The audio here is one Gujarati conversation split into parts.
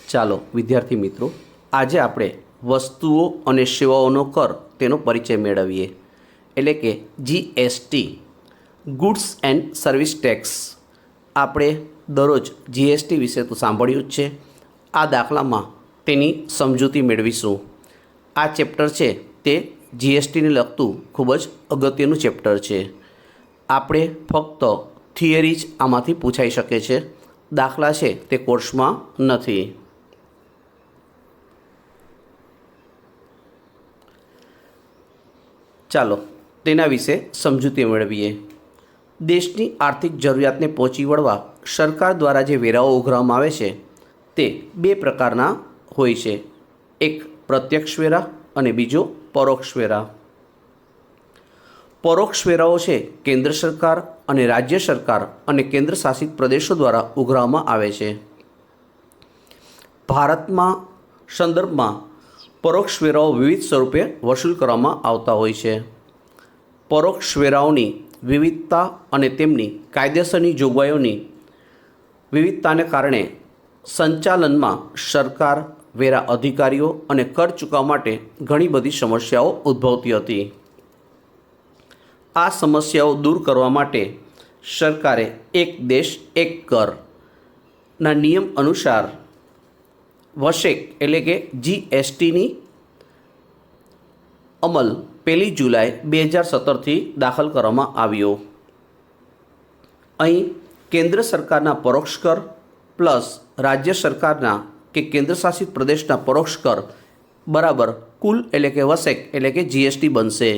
ચાલો વિદ્યાર્થી મિત્રો, આજે આપણે વસ્તુઓ અને સેવાઓનો કર તેનો પરિચય મેળવીએ. એટલે કે GST, goods and service tax. આપણે દરરોજ જીએસટી વિશે તો સાંભળ્યું જ છે. આ દાખલામાં તેની સમજૂતી મેળવીશું. આ ચેપ્ટર છે તે જીએસટીને લગતું ખૂબ જ અગત્યનું ચેપ્ટર છે. આપણે ફક્ત થિયરી જ આમાંથી પૂછાઈ શકે છે, દાખલા છે તે કોર્સમાં નથી. ચાલો તેના વિશે સમજૂતી મેળવીએ. દેશની આર્થિક જરૂરિયાતને પહોંચી વળવા સરકાર દ્વારા જે વેરાઓ ઉઘરાવવામાં આવે છે તે બે પ્રકારના હોય છે. એક પ્રત્યક્ષ વેરા અને બીજો પરોક્ષ વેરા. પરોક્ષ વેરાઓ છે કેન્દ્ર સરકાર અને રાજ્ય સરકાર અને કેન્દ્ર શાસિત પ્રદેશો દ્વારા ઉઘરાવવામાં આવે છે. ભારતમાં સંદર્ભમાં પરોક્ષ વેરાઓ વિવિધ સ્વરૂપે વસૂલ કરવામાં આવતા હોય છે. પરોક્ષ વેરાઓની વિવિધતા અને તેમની કાયદેસરની જોગવાઈઓની વિવિધતાને કારણે સંચાલનમાં સરકાર, વેરા અધિકારીઓ અને કર ચૂકવવા માટે ઘણી બધી સમસ્યાઓ ઉદ્ભવતી હતી. આ સમસ્યાઓ દૂર કરવા માટે સરકારે એક દેશ એક કરના નિયમ અનુસાર વસેક એટલે કે જીએસટીની અમલ 1 જુલાઈ 2017થી દાખલ કરવામાં આવ્યો. અહીં કેન્દ્ર સરકારના પરોક્ષ કર પ્લસ રાજ્ય સરકારના કે કેન્દ્ર શાસિત પ્રદેશના પરોક્ષ કર બરાબર કુલ એટલે કે વસેક એટલે કે જીએસટી બનશે.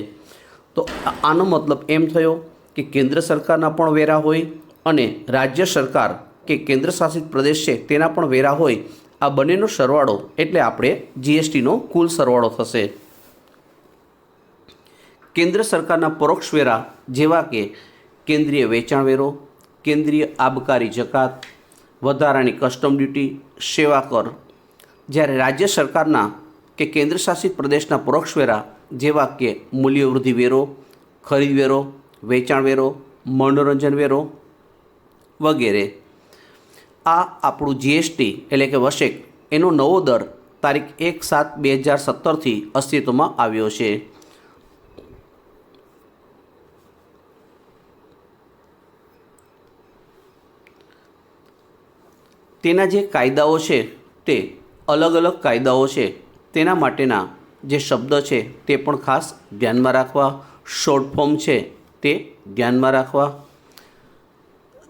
તો આનો મતલબ એમ થયો કે કેન્દ્ર સરકારના પણ વેરા હોય અને રાજ્ય સરકાર કે કેન્દ્ર શાસિત પ્રદેશ છે તેના પણ વેરા હોય. આ બંનેનો સરવાળો એટલે આપણે જીએસટીનો કુલ સરવાળો થશે. કેન્દ્ર સરકારના પરોક્ષ વેરા જેવા કે કેન્દ્રીય વેચાણ વેરો, કેન્દ્રીય આબકારી જકાત, વધારાની કસ્ટમ ડ્યુટી, સેવા કર. જ્યારે રાજ્ય સરકારના કે કેન્દ્ર શાસિત પ્રદેશના પરોક્ષ વેરા જેવા કે મૂલ્યવૃદ્ધિ વેરો, ખરીદ વેરો, વેચાણ વેરો, મનોરંજન વેરો વગેરે. આ આપણું જીએસટી એટલે કે વસેક એનો નવો દર તારીખ 1/7/2017થી અસ્તિત્વમાં આવ્યો છે. તેના જે કાયદાઓ છે તે અલગ અલગ કાયદાઓ છે. તેના માટેના જે શબ્દ છે તે પણ ખાસ ધ્યાનમાં રાખવા, શોર્ટ ફોર્મ છે તે ધ્યાનમાં રાખવા.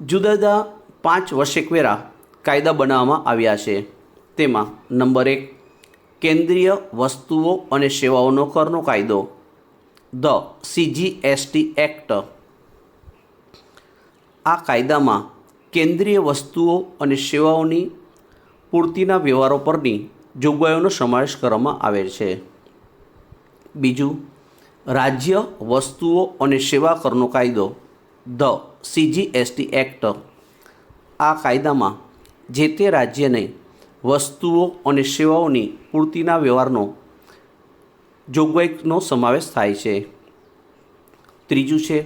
જુદા જુદા 5 વસેક વેરા કાયદા બનાવવામાં આવ્યા છે. તેમાં નંબર 1 કેન્દ્રીય વસ્તુઓ અને સેવાઓનો કરનો કાયદો, ધ CGST એક્ટ. આ કાયદામાં કેન્દ્રીય વસ્તુઓ અને સેવાઓની પૂર્તિના વ્યવહારો પરની જોગવાઈઓનો સમાવેશ કરવામાં આવેલ છે. બીજું રાજ્ય વસ્તુઓ અને સેવા કરનો કાયદો, ધ CGST એક્ટ. આ કાયદામાં જે તે રાજ્યને વસ્તુઓ અને સેવાઓની પૂર્તિના વ્યવહારનો જોગવાઈનો સમાવેશ થાય છે. ત્રીજું છે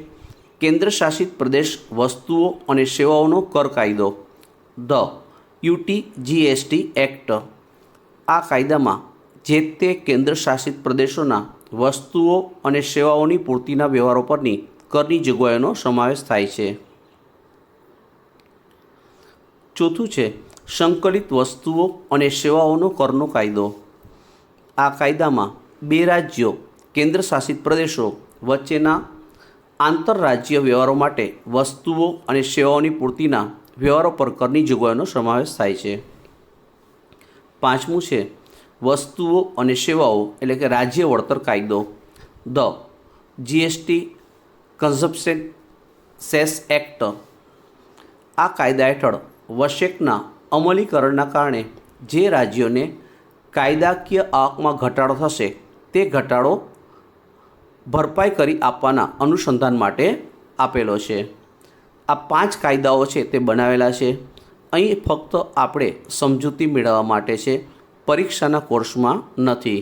કેન્દ્ર શાસિત પ્રદેશ વસ્તુઓ અને સેવાઓનો કર કાયદો, ધ UTGST એક્ટ. આ કાયદામાં જે તે કેન્દ્ર શાસિત પ્રદેશોના વસ્તુઓ અને સેવાઓની પૂર્તિના વ્યવહારો પરની કરની જોગવાઈઓનો સમાવેશ થાય છે. ચોથું છે સંકલિત વસ્તુઓ અને સેવાઓનો કરનો કાયદો. આ કાયદામાં 2 રાજ્યો કેન્દ્ર શાસિત પ્રદેશો વચ્ચેના આંતરરાજ્ય વ્યવહારો માટે વસ્તુઓ અને સેવાઓની પૂર્તિના વ્યવહારો પર કરની જોગવાઈઓનો સમાવેશ થાય છે. પાંચમું છે વસ્તુઓ અને સેવાઓ એટલે કે રાજ્ય વળતર કાયદો, the GST consumption cess act. આ કાયદા હેઠળ વસેકના અમલીકરણના કારણે જે રાજ્યોને કાયદાકીય આવકમાં ઘટાડો થશે તે ઘટાડો ભરપાઈ કરી આપવાના અનુસંધાન માટે આપેલો છે. આ 5 કાયદાઓ છે તે બનાવેલા છે. અહીં ફક્ત આપણે સમજૂતી મેળવવા માટે છે, પરીક્ષાના કોર્સમાં નથી.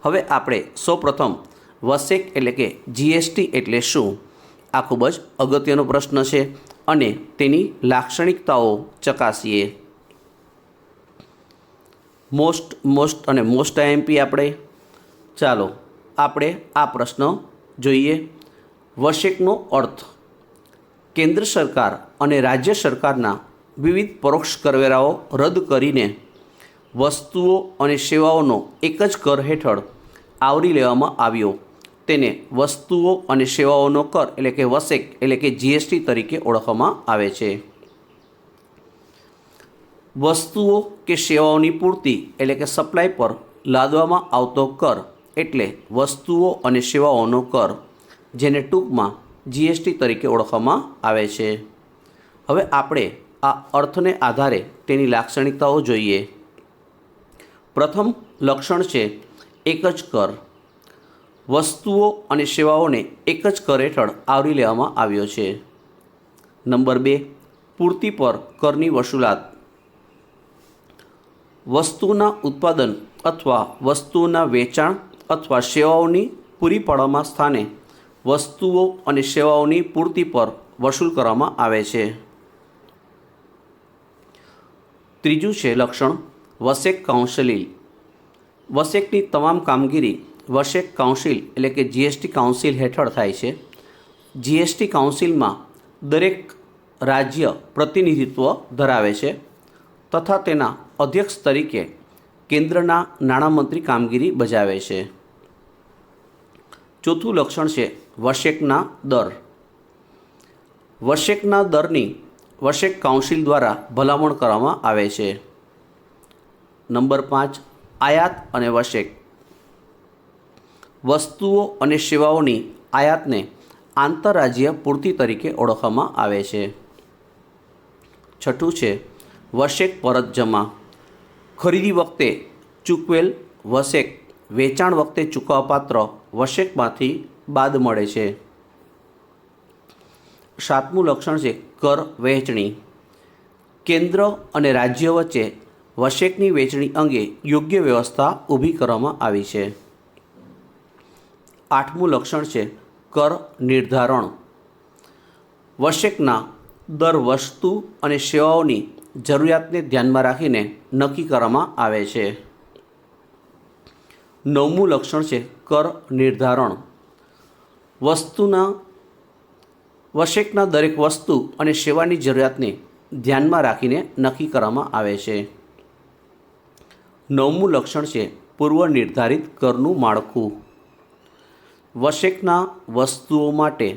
હવે આપણે સૌપ્રથમ વસેક એટલે કે જીએસટી એટલે શું, આ ખૂબ જ અગત્યનો પ્રશ્ન છે અને તેની લાક્ષણિકતાઓ ચકાસીએ. મોસ્ટ અને મોસ્ટ આઈએમપી આપણે ચાલો આપણે આ પ્રશ્ન જોઈએ. વશેકનો અર્થ. કેન્દ્ર સરકાર અને રાજ્ય સરકારના વિવિધ પરોક્ષ કરવેરાઓ રદ કરીને વસ્તુઓ અને સેવાઓનો એક જ કર હેઠળ આવરી લેવામાં આવ્યો. તેને વસ્તુઓ અને સેવાઓનો કર એટલે કે વશેક એટલે કે જીએસટી તરીકે ઓળખવામાં આવે છે. વસ્તુઓ કે સેવાઓની પૂર્તિ એટલે કે સપ્લાય પર લાદવામાં આવતો કર એટલે વસ્તુઓ અને સેવાઓનો કર, જેને ટૂંકમાં જીએસટી તરીકે ઓળખવામાં આવે છે. હવે આપણે આ અર્થને આધારે તેની લાક્ષણિકતાઓ જોઈએ. પ્રથમ લક્ષણ છે એક જ કર. વસ્તુઓ અને સેવાઓને એક જ કર હેઠળ આવરી લેવામાં આવ્યો છે. નંબર 2, પૂર્તિ પર કરની વસૂલાત. વસ્તુના ઉત્પાદન અથવા વસ્તુઓના વેચાણ અથવા સેવાઓની પૂરી પાડવામાં સ્થાને વસ્તુઓ અને સેવાઓની પૂર્તિ પર વસૂલ કરવામાં આવે છે. ત્રીજું છે લક્ષણ વશેક કાઉન્સિલ. વશેકની તમામ કામગીરી વશેક કાઉન્સિલ એટલે કે જીએસટી કાઉન્સિલ હેઠળ થાય છે. જીએસટી કાઉન્સિલમાં દરેક રાજ્ય પ્રતિનિધિત્વ ધરાવે છે તથા તેના અધ્યક્ષ તરીકે કેન્દ્રના નાણામંત્રી કામગીરી બજાવે છે. ચોથું લક્ષણ છે વશેકના દર. વશેકના દરની વશેક કાઉન્સિલ દ્વારા ભલામણ કરવામાં આવે છે. નંબર 5, આયાત અને વશેક. વસ્તુઓ અને સેવાઓની આયાતને આંતરરાજ્ય પૂર્તિ તરીકે ઓળખવામાં આવે છે. છઠ્ઠું છે વશેક પરત જમા. ખરીદી વખતે ચૂકવેલ વશેક વેચાણ વખતે ચૂકવવાપાત્ર વશેકમાંથી બાદ મળે છે. સાતમું લક્ષણ છે કર વહેંચણી. કેન્દ્ર અને રાજ્ય વચ્ચે વશેકની વહેંચણી અંગે યોગ્ય વ્યવસ્થા ઊભી કરવામાં આવી છે. આઠમું લક્ષણ છે કર નિર્ધારણ. વશેકના દર વસ્તુ અને સેવાઓની જરૂરિયાતને ધ્યાનમાં રાખીને નક્કી કરવામાં આવે છે. નવમું લક્ષણ છે કર નિર્ધારણ. વશેકના દરેક વસ્તુ અને સેવાની જરૂરિયાતને ધ્યાનમાં રાખીને નક્કી કરવામાં આવે છે. નવમું લક્ષણ છે પૂર્વ નિર્ધારિત કરનું માળખું. વશેકના વસ્તુઓ માટે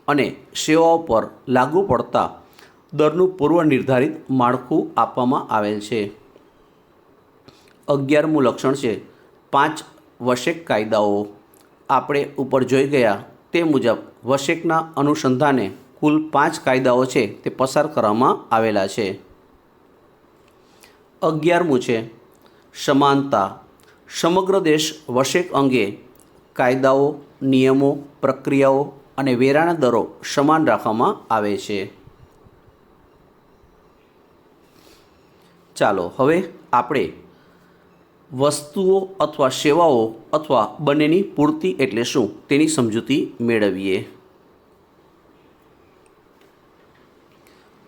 અને સેવાઓ પર લાગુ પડતા દરનું પૂર્વ નિર્ધારિત માળખું આપવામાં આવેલ છે. 11મું લક્ષણ છે 5 વશેક કાયદાઓ. આપણે ઉપર જોઈ ગયા તે મુજબ વશેકના અનુસંધાને કુલ 5 કાયદાઓ છે તે પસાર કરવામાં આવેલા છે. 11મું છે સમાનતા. સમગ્ર દેશ વશેક અંગે કાયદાઓ, નિયમો, પ્રક્રિયાઓ અને વેરાના દરો સમાન રાખવામાં આવે છે. ચાલો હવે આપણે વસ્તુઓ અથવા સેવાઓ અથવા બંનેની પૂર્તિ એટલે શું તેની સમજૂતી મેળવીએ.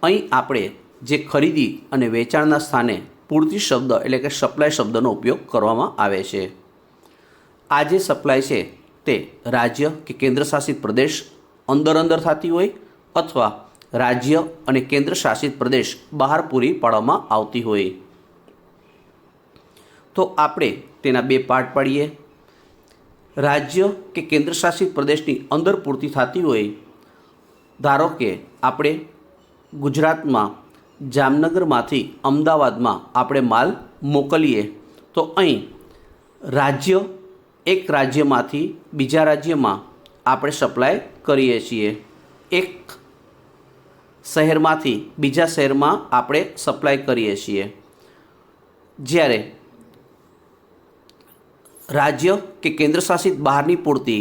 અહીં આપણે જે ખરીદી અને વેચાણના સ્થાને પૂર્તિ શબ્દ એટલે કે સપ્લાય શબ્દનો ઉપયોગ કરવામાં આવે છે. આ જે સપ્લાય છે તે રાજ્ય કે કેન્દ્ર શાસિત પ્રદેશ અંદર થતી હોય અથવા રાજ્ય અને કેન્દ્ર શાસિત પ્રદેશ બહાર પૂરી પાડવામાં આવતી હોય. તો આપણે તેના 2 પાર્ટ પાડીએ. રાજ્ય કે કેન્દ્ર શાસિત પ્રદેશની અંદર પૂર્તિ થતી હોય, ધારો કે આપણે ગુજરાતમાં જામનગરમાંથી અમદાવાદમાં આપણે માલ મોકલીએ તો અહીં એક રાજ્યમાંથી બીજા રાજ્યમાં આપણે સપ્લાય કરીએ છીએ. એક શહેરમાંથી બીજા શહેરમાં આપણે સપ્લાય કરીએ છીએ. જ્યારે રાજ્ય કે કેન્દ્ર શાસિત બહારની પૂર્તિ,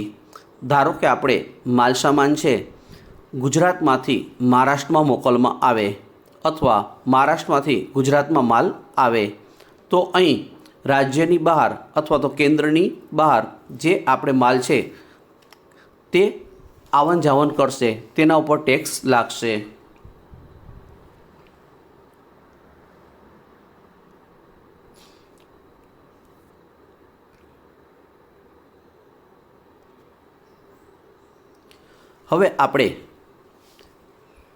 ધારો કે આપણે માલ સામાન છે ગુજરાતમાંથી મહારાષ્ટ્રમાં મોકલવામાં આવે અથવા મહારાષ્ટ્રમાંથી ગુજરાતમાં માલ આવે તો અહીં રાજ્યની બહાર અથવા તો કેન્દ્રની બહાર જે આપણે માલ છે તે આવન જાવન કરશે, તેના ઉપર ટેક્સ લાગશે. હવે આપણે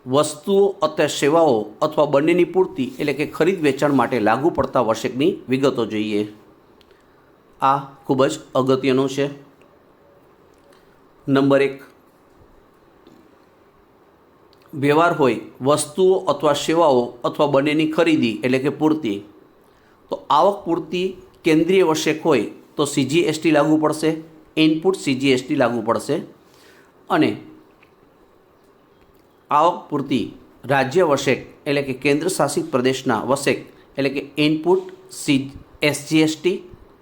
વસ્તુઓ અથવા સેવાઓ અથવા બંનેની પૂર્તિ એટલે કે ખરીદ વેચાણ માટે લાગુ પડતા વશેકની વિગતો જોઈએ. આ ખૂબ જ અગત્યનું છે. નંબર 1, વ્યવહાર હોય વસ્તુઓ અથવા સેવાઓ અથવા બંનેની ખરીદી એટલે કે પૂર્તિ. તો આવક પૂર્તિ કેન્દ્રીય વશેક હોય તો CGST લાગુ પડશે, ઇનપુટ CGST લાગુ પડશે. અને આવક પૂર્તિ રાજ્ય વશેક એટલે કે કેન્દ્ર શાસિત પ્રદેશના વશેક એટલે કે ઇનપુટ SGST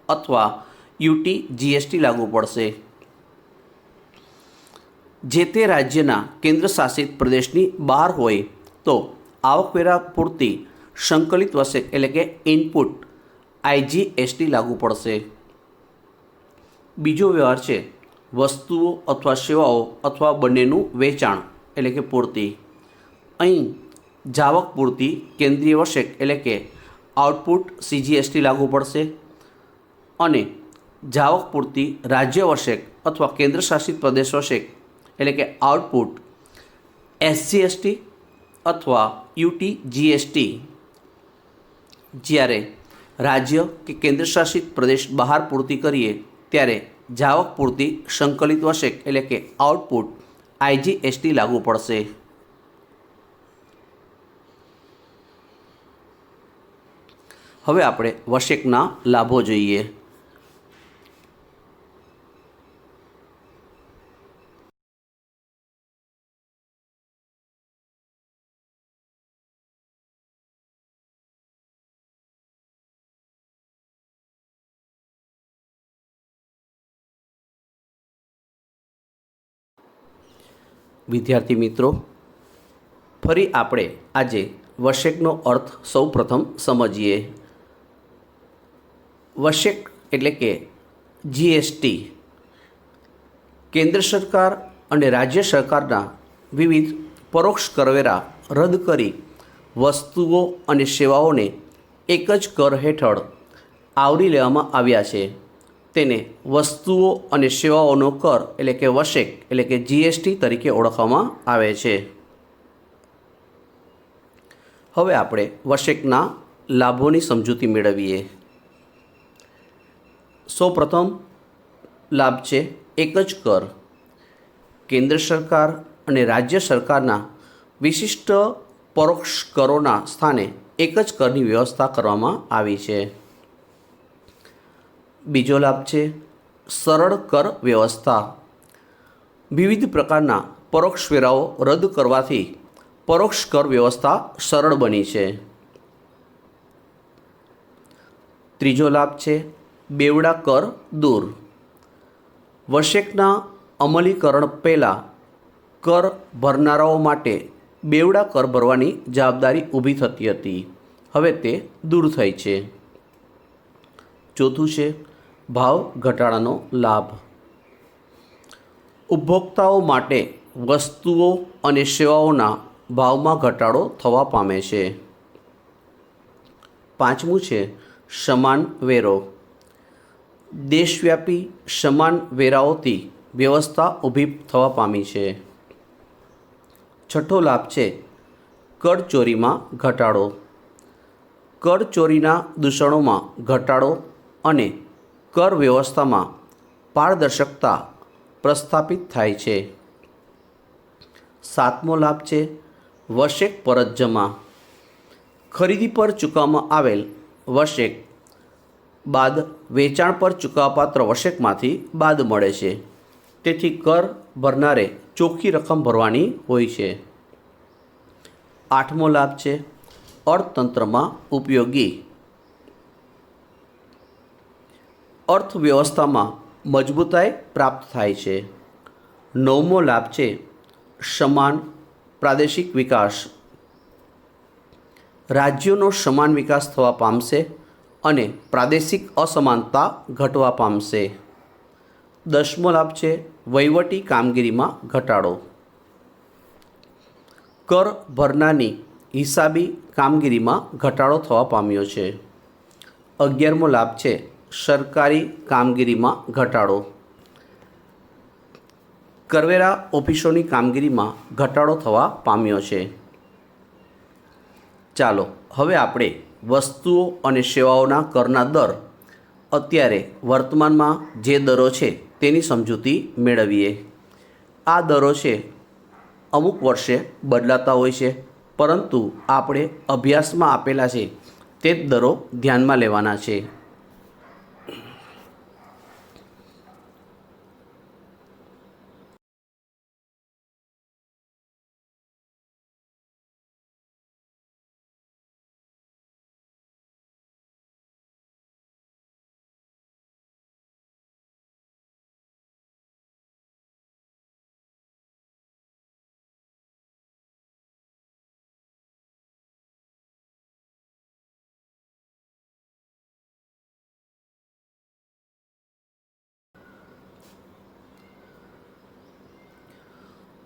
અથવા UT GST લાગુ પડશે. જે તે રાજ્યના કેન્દ્ર શાસિત પ્રદેશની બહાર હોય તો આવકવેરા પૂર્તિ સંકલિત વશેક એટલે કે ઇનપુટ IGST લાગુ પડશે. બીજો વ્યવહાર છે વસ્તુઓ અથવા સેવાઓ અથવા બંનેનું વેચાણ એટલે કે પૂર્તિ. અહીં જાવક પૂર્તિ કેન્દ્રીય વશેક એટલે કે આઉટપુટ CGST લાગુ પડશે અને જાવક પૂર્તિ રાજ્ય વશેક અથવા કેન્દ્ર શાસિત પ્રદેશ વશેક એટલે કે આઉટપુટ SGST અથવા UT GST. જ્યારે રાજ્ય કે કેન્દ્ર શાસિત પ્રદેશ બહાર પૂર્તિ કરીએ ત્યારે જાવક પૂર્તિ સંકલિત વશેક એટલે કે આઉટપુટ IGST લાગુ પડશે. હવે આપણે વશેકના લાભો જોઈએ. વિદ્યાર્થી મિત્રો, ફરી આપણે આજે વશેકનો અર્થ સૌ પ્રથમ સમજીએ. વશેક એટલે કે GST કેન્દ્ર સરકાર અને રાજ્ય સરકારના વિવિધ પરોક્ષ કરવેરા રદ કરી વસ્તુઓ અને સેવાઓને એક જ કર હેઠળ આવરી લેવામાં આવ્યા છે. તેને વસ્તુઓ અને સેવાઓનો કર એટલે કે વશેક એટલે કે GST તરીકે ઓળખવામાં આવે છે. હવે આપણે વશેકના લાભોની સમજૂતી મેળવીએ. સૌપ્રથમ લાભ છે એક જ કર. કેન્દ્ર સરકાર અને રાજ્ય સરકારના વિશિષ્ટ પરોક્ષ કરોના સ્થાને એક જ કરની વ્યવસ્થા કરવામાં આવી છે. બીજો લાભ છે સરળ કર વ્યવસ્થા. વિવિધ પ્રકારના પરોક્ષ વેરાઓ રદ કરવાથી પરોક્ષ કર વ્યવસ્થા સરળ બની છે. ત્રીજો લાભ છે બેવડા કર દૂર. વશેકના અમલીકરણ પહેલાં કર ભરનારાઓ માટે બેવડા કર ભરવાની જવાબદારી ઊભી થતી હતી. હવે તે દૂર થઈ છે. ચોથું છે ભાવ ઘટાડાનો લાભ. ઉપભોક્તાઓ માટે વસ્તુઓ અને સેવાઓના ભાવમાં ઘટાડો થવા પામે છે. પાંચમું છે સમાન વેરો. દેશવ્યાપી સમાન વેરાઓથી વ્યવસ્થા ઊભી થવા પામી છે. છઠ્ઠો લાભ છે કરચોરીમાં ઘટાડો. કરચોરીના દૂષણોમાં ઘટાડો અને કર વ્યવસ્થામાં પારદર્શકતા પ્રસ્થાપિત થાય છે. સાતમો લાભ છે વશેક પરત જમા. ખરીદી પર ચૂકવવામાં આવેલ વશેક બાદ વેચાણ પર ચૂકવવાપાત્ર વશેકમાંથી બાદ મળે છે. તેથી કર ભરનારે ચોખ્ખી રકમ ભરવાની હોય છે. આઠમો લાભ છે અર્થતંત્રમાં ઉપયોગી. અર્થવ્યવસ્થામાં મજબૂતાઈ પ્રાપ્ત થાય છે. નવમો લાભ છે સમાન પ્રાદેશિક વિકાસ. રાજ્યોનો સમાન વિકાસ થવા પામશે અને પ્રાદેશિક અસમાનતા ઘટવા પામશે. દસમો લાભ છે વહીવટી કામગીરીમાં ઘટાડો. કર ભરનારની હિસાબી કામગીરીમાં ઘટાડો થવા પામ્યો છે. 11મો લાભ છે સરકારી કામગીરીમાં ઘટાડો. કરવેરા ઓફિસોની કામગીરીમાં ઘટાડો થવા પામ્યો છે। ચાલો હવે આપણે વસ્તુઓ અને સેવાઓના કરના દર અત્યારે વર્તમાનમાં જે દરો છે તેની સમજૂતી મેળવીએ। આ દરો છે અમુક વર્ષે બદલાતા હોય છે, પરંતુ આપણે અભ્યાસમાં આપેલા છે તે જ દરો ધ્યાનમાં લેવાના છે।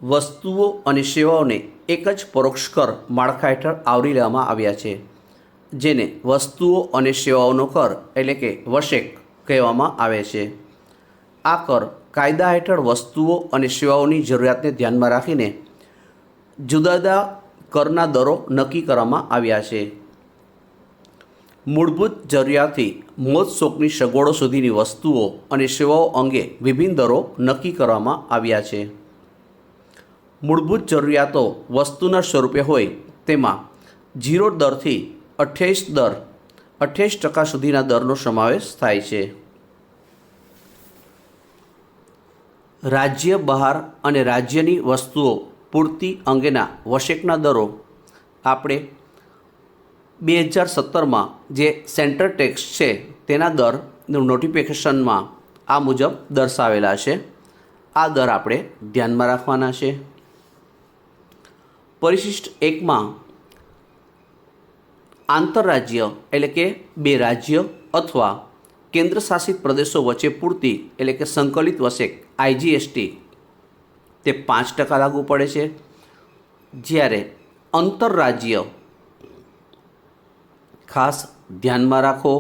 વસ્તુઓ અને સેવાઓને એક જ પરોક્ષ કર માળખા હેઠળ આવરી લેવામાં આવ્યા છે, જેને વસ્તુઓ અને સેવાઓનો કર એટલે કે વશેક કહેવામાં આવે છે। આ કર કાયદા હેઠળ વસ્તુઓ અને સેવાઓની જરૂરિયાતને ધ્યાનમાં રાખીને જુદા જુદા કરના દરો નક્કી કરવામાં આવ્યા છે। મૂળભૂત જરૂરિયાતથી મોજ શોખની સગવડો સુધીની વસ્તુઓ અને સેવાઓ અંગે વિભિન્ન દરો નક્કી કરવામાં આવ્યા છે। મૂળભૂત જરૂરિયાતો વસ્તુના સ્વરૂપે હોય તેમાં 0 દરથી 28% સુધીના દરનો સમાવેશ થાય છે। રાજ્ય બહાર અને રાજ્યની વસ્તુઓ પૂર્તિ અંગેના વશેકના દરો આપણે 2017માં જે સેન્ટ્રલ ટેક્સ છે તેના દરનું નોટિફિકેશનમાં આ મુજબ દર્શાવેલા છે। આ દર આપણે ધ્યાનમાં રાખવાના છે। પરિશિષ્ટ 1માં આંતરરાજ્ય એટલે કે બે રાજ્ય અથવા કેન્દ્ર શાસિત પ્રદેશો વચ્ચે પૂરતી એટલે કે સંકલિત વશેક આઈજીએસટી તે 5% લાગુ પડે છે, જ્યારે આંતરરાજ્ય ખાસ ધ્યાનમાં રાખો,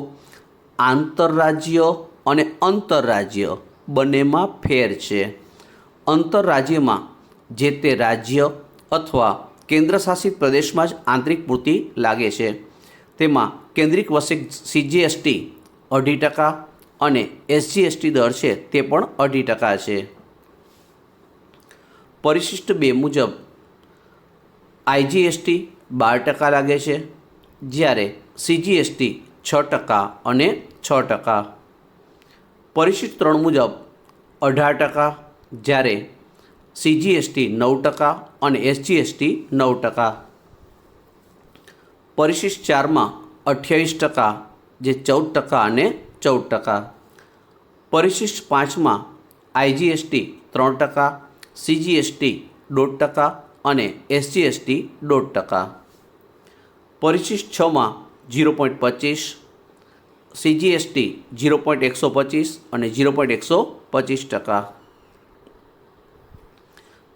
આંતરરાજ્ય અને અંતરરાજ્ય બંનેમાં ફેર છે। અંતરરાજ્યમાં જે તે રાજ્ય અથવા કેન્દ્ર શાસિત પ્રદેશમાં જ આંતરિક પૂર્તિ લાગે છે। તેમાં કેન્દ્રિક વશેક સીજીએસટી 2.5% અને એસજીએસટી દર છે તે પણ 2.5% છે। પરિશિષ્ટ 2 મુજબ આઈજીએસટી 12% લાગે છે, જ્યારે સીજીએસટી 6% અને 6%। પરિશિષ્ટ 3 મુજબ 18%, જ્યારે સીજીએસટી 9% અને એસજીએસટી 9%। પરિશિષ્ટ 4માં 28%, જે 14% અને 14%। પરિશિષ્ટ 5માં આઈજીએસટી 3%, સીજીએસટી 1.5% અને એસજીએસટી 1.5%। પરિશિષ્ટ 6માં 0.25, સીજીએસટી 0.125 અને 0.125%।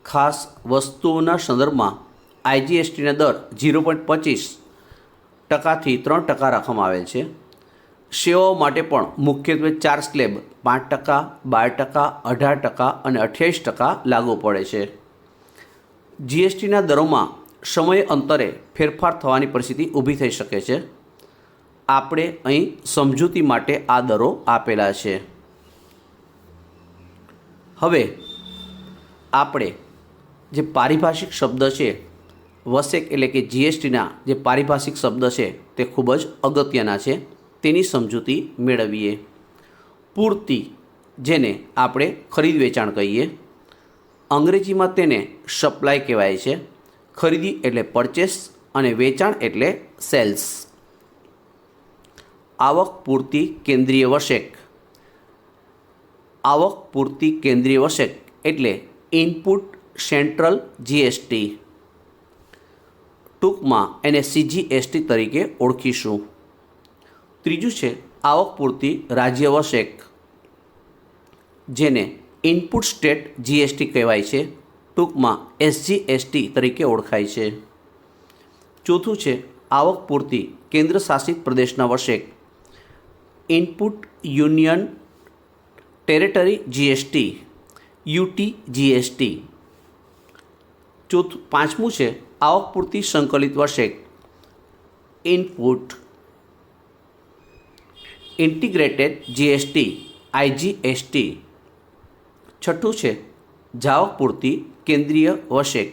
ખાસ વસ્તુઓના સંદર્ભમાં આઈજીએસટીના દર 0.25%થી 3% રાખવામાં આવેલ છે। સેવાઓ માટે પણ મુખ્યત્વે 4 સ્લેબ 5%, 12%, 18% અને 28% લાગુ પડે છે। જીએસટીના દરોમાં સમય અંતરે ફેરફાર થવાની પરિસ્થિતિ ઊભી થઈ શકે છે। આપણે અહીં સમજૂતી માટે આ દરો આપેલા છે। હવે આપણે જે પારિભાષિક શબ્દ છે વશેક એટલે કે જીએસટીના જે પારિભાષિક શબ્દ છે તે ખૂબ જ અગત્યના છે, તેની સમજૂતી મેળવીએ। પૂર્તિ, જેને આપણે ખરીદ વેચાણ કહીએ, અંગ્રેજીમાં તેને સપ્લાય કહેવાય છે। ખરીદી એટલે પરચેસ અને વેચાણ એટલે સેલ્સ। આવક પૂર્તિ કેન્દ્રીય વશેક, આવક પૂર્તિ કેન્દ્રીય વશેક એટલે ઇનપુટ સેન્ટ્રલ જીએસટી, ટૂંકમાં એને સીજીએસટી તરીકે ઓળખીશું। ત્રીજું છે આવક પૂર્તિ રાજ્ય વશેક, જેને ઇનપુટ સ્ટેટ જીએસટી કહેવાય છે, ટૂંકમાં એસજીએસટી તરીકે ઓળખાય છે। ચોથું છે આવક પૂર્તિ કેન્દ્ર શાસિત પ્રદેશના વશેક, input union territory GST, UT GST. પાંચમું છે આવક પૂરતી સંકલિત વર્ષે ઇનપુટ ઇન્ટિગ્રેટેડ જીએસટી આઈજીએસટી. છઠ્ઠું છે જાવક પૂરતી કેન્દ્રીય વશેક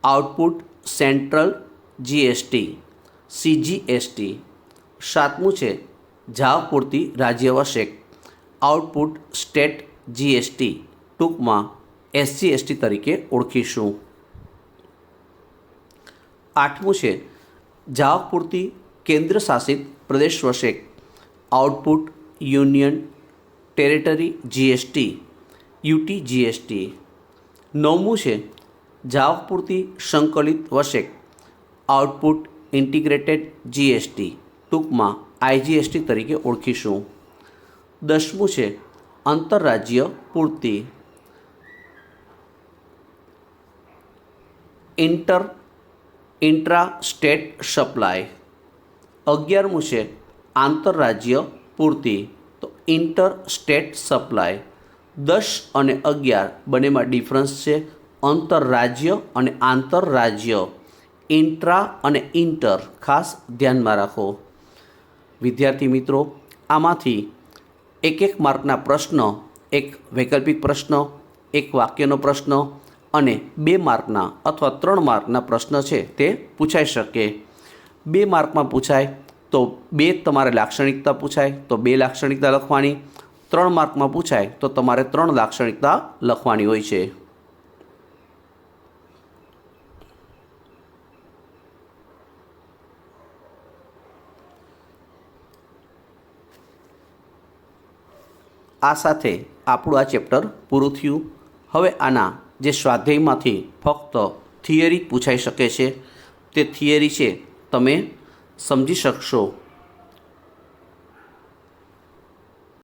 આઉટપુટ સેન્ટ્રલ જીએસટી સીજીએસટી. સાતમું છે જાવક પૂરતી રાજ્ય વશેક આઉટપુટ સ્ટેટ જીએસટી, ટૂંકમાં એસજીએસટી તરીકે ઓળખીશું. આઠમું છે જાવક પૂરતી કેન્દ્ર શાસિત પ્રદેશ વશેક output union territory GST UT GST. નવમું છે જાવક પૂરતી સંકલિત વશેક આઉટપુટ ઇન્ટિગ્રેટેડ જીએસટી, ટૂંકમાં આઈજીએસટી તરીકે ઓળખીશું. દસમું છે આંતરરાજ્ય પૂરતી ઇન્ટ્રા સ્ટેટ સપ્લાય. 11મું છે આંતરરાજ્ય પૂરતી, તો ઇન્ટર સ્ટેટ સપ્લાય. 10 અને 11 બંનેમાં ડિફરન્સ છે. આંતરરાજ્ય અને આંતરરાજ્ય, ઇન્ટ્રા અને ઇન્ટર ખાસ ધ્યાનમાં રાખો. વિદ્યાર્થી મિત્રો, આમાંથી એક માર્કના પ્રશ્ન, એક વૈકલ્પિક પ્રશ્ન, એક વાક્યનો પ્રશ્ન અને 2 માર્કના અથવા 3 માર્કના પ્રશ્ન છે તે પૂછાઈ શકે. 2 માર્કમાં પૂછાય તો 2 તમારે લાક્ષણિકતા પૂછાય તો 2 લાક્ષણિકતા લખવાની. 3 માર્કમાં પૂછાય તો તમારે 3 લાક્ષણિકતા લખવાની હોય છે. આ સાથે આપણું આ ચેપ્ટર પૂરું થયું. હવે આના જે સ્વાધ્યાયમાંથી ફક્ત થિયરી પૂછાઈ શકે છે તે થિયરી છે તમે સમજી શકશો